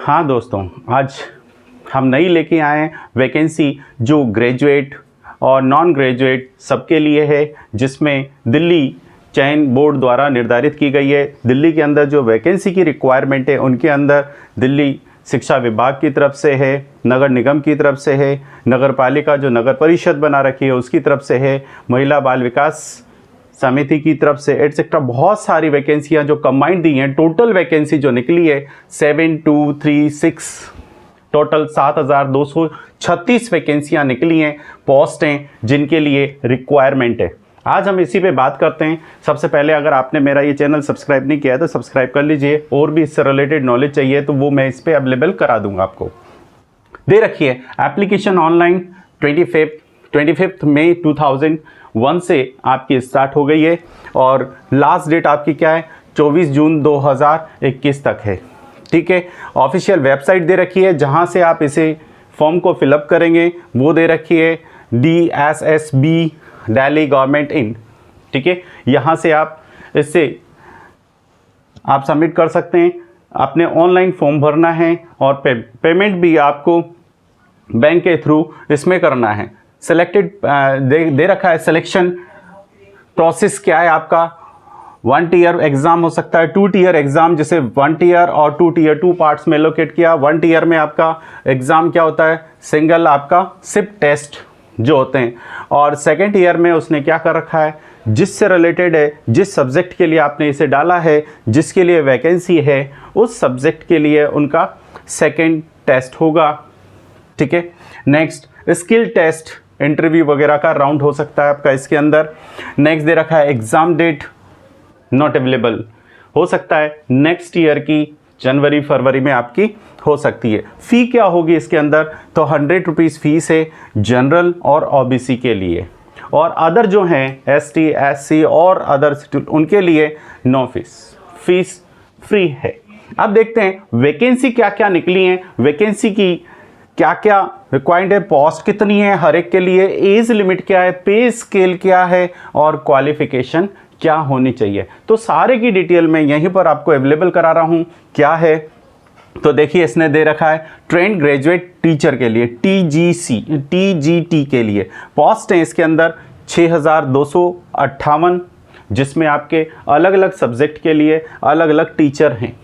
हाँ दोस्तों, आज हम नई लेके आए हैं वैकेंसी जो ग्रेजुएट और नॉन ग्रेजुएट सबके लिए है, जिसमें दिल्ली चयन बोर्ड द्वारा निर्धारित की गई है। दिल्ली के अंदर जो वैकेंसी की रिक्वायरमेंट है उनके अंदर दिल्ली शिक्षा विभाग की तरफ से है, नगर निगम की तरफ से है, नगर पालिका जो नगर परिषद बना रखी है उसकी तरफ से है, महिला बाल विकास समिति की तरफ से एटसेट्रा बहुत सारी वैकेंसियां जो कंबाइंड दी हैं। टोटल वैकेंसी जो निकली है 7236, टोटल 7236 वैकेंसियां निकली हैं, पोस्ट हैं जिनके लिए रिक्वायरमेंट है। आज हम इसी पे बात करते हैं। सबसे पहले अगर आपने मेरा ये चैनल सब्सक्राइब नहीं किया है तो सब्सक्राइब कर लीजिए, और भी इससे रिलेटेड नॉलेज चाहिए तो वो मैं इस पर अवेलेबल करा दूंगा आपको। दे रखिए एप्लीकेशन ऑनलाइन 25 मई 2001 से आपकी स्टार्ट हो गई है, और लास्ट डेट आपकी क्या है 24 जून 2021 तक है। ठीक है, ऑफिशियल वेबसाइट दे रखी है जहां से आप इसे फॉर्म को फिलअप करेंगे, वो दे रखी है DSSB दिल्ली गवर्नमेंट इन। ठीक है, यहाँ से आप इससे आप सबमिट कर सकते हैं। अपने ऑनलाइन फॉर्म भरना है और पेमेंट भी आपको बैंक के थ्रू इसमें करना है। सेलेक्टेड दे रखा है सिलेक्शन प्रोसेस क्या है आपका। 1 टीयर एग्ज़ाम हो सकता है, 2 टीयर एग्ज़ाम, जिसे 1 टीयर और 2 टीयर 2 पार्ट्स में एलोकेट किया। 1 टीयर में आपका एग्ज़ाम क्या होता है, सिंगल आपका सिप टेस्ट जो होते हैं, और सेकेंड ईयर में उसने क्या कर रखा है, जिससे रिलेटेड है, जिस सब्जेक्ट के लिए आपने इसे डाला है, जिसके लिए वैकेंसी है, उस सब्जेक्ट के लिए उनका सेकेंड टेस्ट होगा। ठीक है, नेक्स्ट स्किल टेस्ट, इंटरव्यू वगैरह का राउंड हो सकता है आपका इसके अंदर। नेक्स्ट दे रखा है एग्ज़ाम डेट नॉट अवेलेबल, हो सकता है नेक्स्ट ईयर की जनवरी फरवरी में आपकी हो सकती है। फ़ी क्या होगी इसके अंदर, तो 100 रुपीज़ फीस है जनरल और OBC के लिए, और अदर जो हैं ST SC और अदर उनके लिए नो फीस फ्री है। अब देखते हैं वैकेंसी क्या क्या निकली हैं, वैकेंसी की क्या क्या रिक्वायर्ड है, पोस्ट कितनी है हर एक के लिए, एज लिमिट क्या है, पे स्केल क्या है, और क्वालिफिकेशन क्या होनी चाहिए। तो सारे की डिटेल मैं यहीं पर आपको अवेलेबल करा रहा हूँ। क्या है तो देखिए, इसने दे रखा है ट्रेंड ग्रेजुएट टीचर के लिए TGT के लिए पोस्ट है इसके अंदर 6258, जिसमें आपके अलग अलग सब्जेक्ट के लिए अलग अलग टीचर हैं।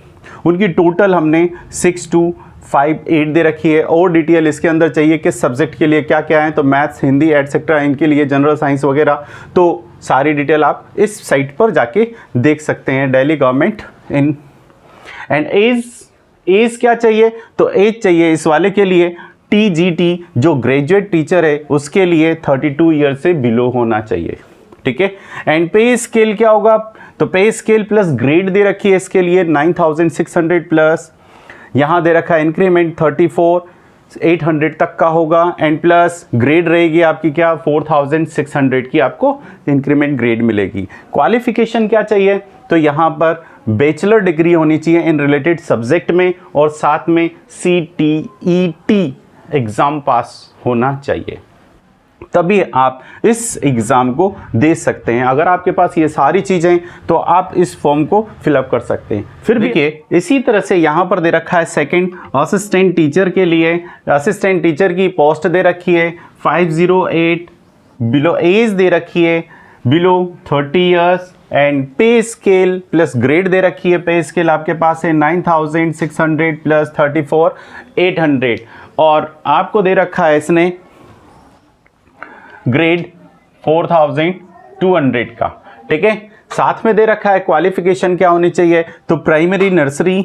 उनकी टोटल हमने 6258 दे रखी है, और डिटेल इसके अंदर चाहिए कि सब्जेक्ट के लिए क्या क्या है, तो मैथ्स, हिंदी एटसेट्रा, इनके लिए जनरल साइंस वगैरह। तो सारी डिटेल आप इस साइट पर जाके देख सकते हैं, Delhi government in. And age क्या चाहिए, तो एज चाहिए इस वाले के लिए TGT जो ग्रेजुएट टीचर है उसके लिए 32 ईयर से बिलो होना चाहिए। ठीक है, एंड पे स्केल क्या होगा, तो पे स्केल प्लस ग्रेड दे रखी है इसके लिए 9600 प्लस, यहाँ दे रखा है इंक्रीमेंट 34,800 तक का होगा, एंड प्लस ग्रेड रहेगी आपकी क्या 4600 की आपको इंक्रीमेंट ग्रेड मिलेगी। क्वालिफिकेशन क्या चाहिए, तो यहाँ पर बैचलर डिग्री होनी चाहिए इन रिलेटेड सब्जेक्ट में, और साथ में CTET एग्ज़ाम पास होना चाहिए, तभी आप इस एग्ज़ाम को दे सकते हैं। अगर आपके पास ये सारी चीज़ें तो आप इस फॉर्म को फिलअप कर सकते हैं। फिर देखिए इसी तरह से यहाँ पर दे रखा है सेकंड असिस्टेंट टीचर के लिए, असिस्टेंट टीचर की पोस्ट दे रखी है 508, बिलो एज दे रखी है below 30 years, and pay scale plus grade दे रखी है। पे स्केल आपके पास है 9600 प्लस 34,800, और आपको दे रखा है इसने ग्रेड 4200 का। ठीक है, साथ में दे रखा है क्वालिफिकेशन क्या होनी चाहिए, तो प्राइमरी नर्सरी,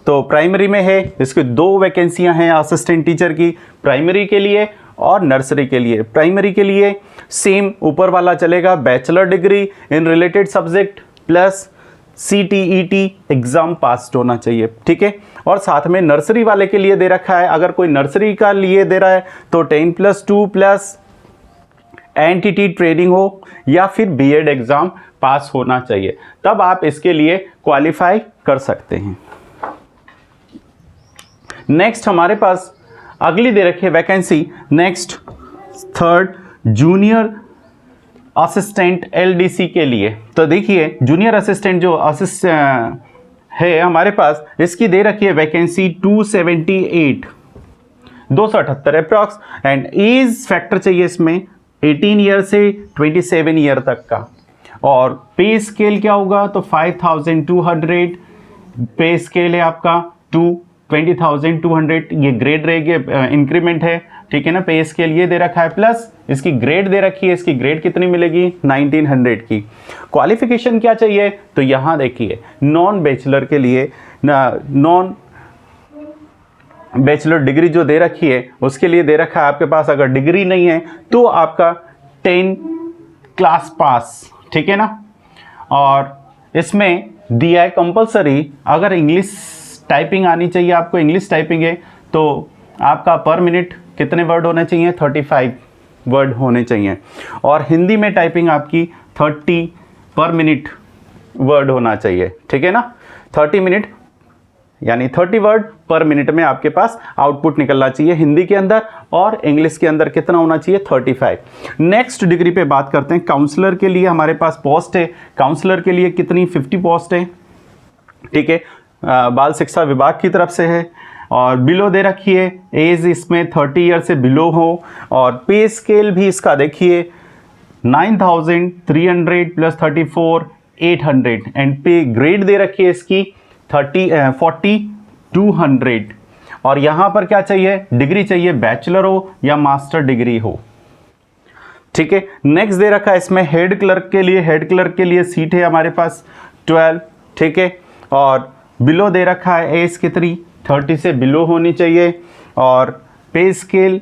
तो प्राइमरी में है इसके 2 वैकेंसियां हैं असिस्टेंट टीचर की, प्राइमरी के लिए और नर्सरी के लिए। प्राइमरी के लिए सेम ऊपर वाला चलेगा, bachelor degree in related subject plus CTET exam pass होना चाहिए। ठीक है, और साथ में नर्सरी वाले के लिए दे रखा है, अगर कोई नर्सरी का लिए दे रहा है तो 10+2 प्लस एनटीटी ट्रेनिंग हो या फिर BEd एग्ज़ाम पास होना चाहिए, तब आप इसके लिए क्वालिफाई कर सकते हैं। नेक्स्ट हमारे पास अगली दे रखी है vacancy, next third junior assistant LDC के लिए। तो देखिए जूनियर असिस्टेंट जो है हमारे पास, इसकी दे रखी है vacancy 278 278 approx, and age factor चाहिए इसमें 18 ईयर से 27 ईयर तक का, और पे स्केल क्या होगा तो 5200 पे स्केल है आपका टू 20,200, ये ग्रेड रहेगी, इंक्रीमेंट है, ठीक है ना। पे स्केल ये दे रखा है, प्लस इसकी ग्रेड दे रखी है, इसकी ग्रेड कितनी मिलेगी 1900 की। क्वालिफिकेशन क्या चाहिए तो यहाँ देखिए, नॉन बैचलर के लिए नॉन बैचलर डिग्री जो दे रखी है उसके लिए दे रखा है आपके पास, अगर डिग्री नहीं है तो आपका 10 क्लास पास, ठीक है ना। और इसमें दिया है कंपलसरी, अगर इंग्लिश टाइपिंग आनी चाहिए आपको, इंग्लिश टाइपिंग है तो आपका पर मिनट कितने वर्ड होने चाहिए 35 वर्ड होने चाहिए, और हिंदी में टाइपिंग आपकी 30 पर मिनट वर्ड होना चाहिए, ठीक है ना। 30 मिनट यानी 30 वर्ड पर मिनट में आपके पास आउटपुट निकलना चाहिए हिंदी के अंदर, और इंग्लिश के अंदर कितना होना चाहिए 35। नेक्स्ट डिग्री पे बात करते हैं। काउंसलर के लिए हमारे पास पोस्ट है, काउंसलर के लिए कितनी 50 पोस्ट है, ठीक है, बाल शिक्षा विभाग की तरफ से है, और बिलो दे रखी है, एज इसमें 30 ईयर से बिलो हो, और पे स्केल भी इसका देखिए 9,300 प्लस 34,800, एंड पे ग्रेड दे रखी है इसकी 4200, और यहाँ पर क्या चाहिए, डिग्री चाहिए, बैचलर हो या मास्टर डिग्री हो, ठीक है। नेक्स्ट दे रखा है इसमें हेड क्लर्क के लिए, हेड क्लर्क के लिए सीट है हमारे पास 12, ठीक है, और बिलो दे रखा है एज कितनी 30 से बिलो होनी चाहिए, और पे स्केल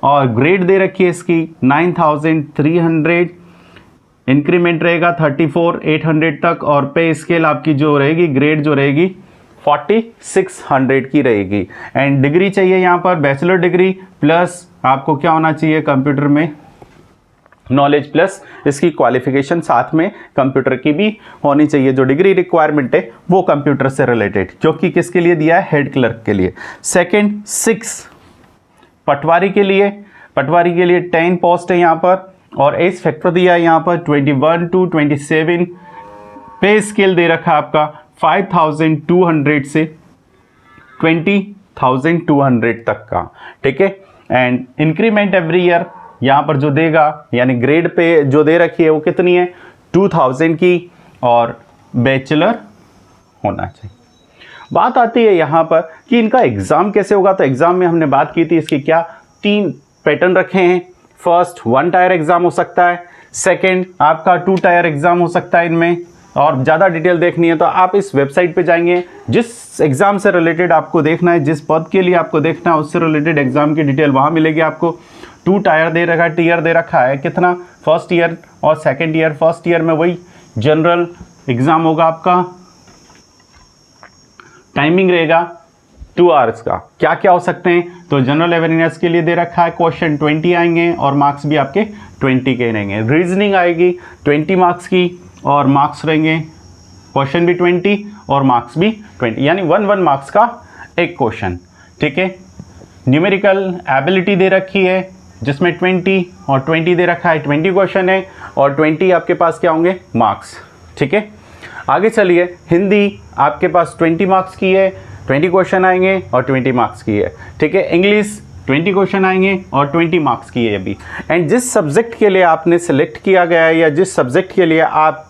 और ग्रेड दे रखी है इसकी 9,300, इंक्रीमेंट रहेगा 34,800 तक, और पे स्केल आपकी जो रहेगी ग्रेड जो रहेगी 4,600 की रहेगी, एंड डिग्री चाहिए यहाँ पर बैचलर डिग्री, प्लस आपको क्या होना चाहिए कंप्यूटर में नॉलेज, प्लस इसकी क्वालिफिकेशन साथ में कंप्यूटर की भी होनी चाहिए। जो डिग्री रिक्वायरमेंट है वो कंप्यूटर से रिलेटेड, क्योंकि किसके लिए दिया है हेड क्लर्क के लिए। सेकंड 6 पटवारी के लिए, पटवारी के लिए 10 पोस्ट है यहाँ पर, और एज फैक्टर दिया है यहाँ पर 21 to 27, पे स्केल दे रखा आपका 5,200 से 20,200 तक का, ठीक है, एंड इंक्रीमेंट एवरी ईयर यहाँ पर जो देगा, यानी ग्रेड पे जो दे रखी है वो कितनी है 2000 की, और बैचलर होना चाहिए। बात आती है यहाँ पर कि इनका एग्ज़ाम कैसे होगा, तो एग्ज़ाम में हमने बात की थी इसकी क्या 3 पैटर्न रखे हैं। फर्स्ट 1 टायर एग्ज़ाम हो सकता है, सेकंड आपका 2 टायर एग्ज़ाम हो सकता है इनमें, और ज़्यादा डिटेल देखनी है तो आप इस वेबसाइट पे जाएंगे, जिस एग्ज़ाम से रिलेटेड आपको देखना है, जिस पद के लिए आपको देखना है उससे रिलेटेड एग्ज़ाम की डिटेल वहाँ मिलेगी आपको। 2 टायर दे रखा है, टीयर दे रखा है कितना, फर्स्ट ईयर और सेकंड ईयर। फर्स्ट ईयर में वही जनरल एग्ज़ाम होगा आपका, टाइमिंग रहेगा 2 आवर्स का। क्या क्या हो सकते हैं तो जनरल अवेयरनेस के लिए दे रखा है, क्वेश्चन 20 आएंगे और मार्क्स भी आपके 20 के रहेंगे। रीजनिंग आएगी 20 मार्क्स की और मार्क्स रहेंगे, क्वेश्चन भी 20 और मार्क्स भी 20, यानी 1 मार्क्स का एक क्वेश्चन, ठीक है। न्यूमेरिकल एबिलिटी दे रखी है जिसमें 20 और 20 दे रखा है, 20 क्वेश्चन है और 20 आपके पास क्या होंगे मार्क्स, ठीक है। आगे चलिए, हिंदी आपके पास 20 मार्क्स की है, 20 क्वेश्चन आएंगे और 20 मार्क्स की है, ठीक है। इंग्लिश 20 क्वेश्चन आएंगे और 20 मार्क्स की है अभी। एंड जिस सब्जेक्ट के लिए आपने सेलेक्ट किया गया है या जिस सब्जेक्ट के लिए आप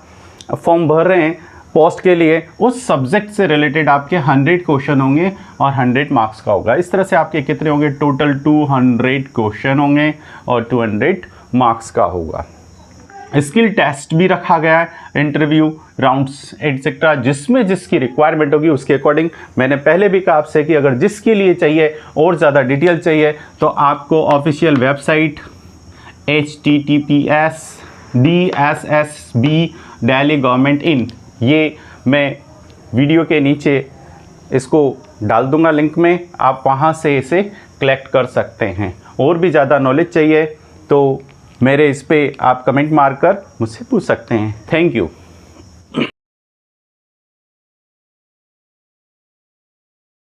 फॉर्म भर रहे हैं पोस्ट के लिए, उस सब्जेक्ट से रिलेटेड आपके 100 क्वेश्चन होंगे और 100 मार्क्स का होगा। इस तरह से आपके कितने होंगे, टोटल 200 क्वेश्चन होंगे और 200 मार्क्स का होगा। स्किल टेस्ट भी रखा गया है, इंटरव्यू राउंड्स एटसेट्रा, जिसमें जिसकी रिक्वायरमेंट होगी उसके अकॉर्डिंग। मैंने पहले भी कहा आपसे कि अगर जिसके लिए चाहिए और ज़्यादा डिटेल चाहिए तो आपको official website https://DSSB Delhi government इन, ये मैं वीडियो के नीचे इसको डाल दूंगा लिंक में, आप वहाँ से इसे कलेक्ट कर सकते हैं। और भी ज़्यादा नॉलेज चाहिए तो मेरे इस पे आप कमेंट मारकर मुझसे पूछ सकते हैं। Thank you.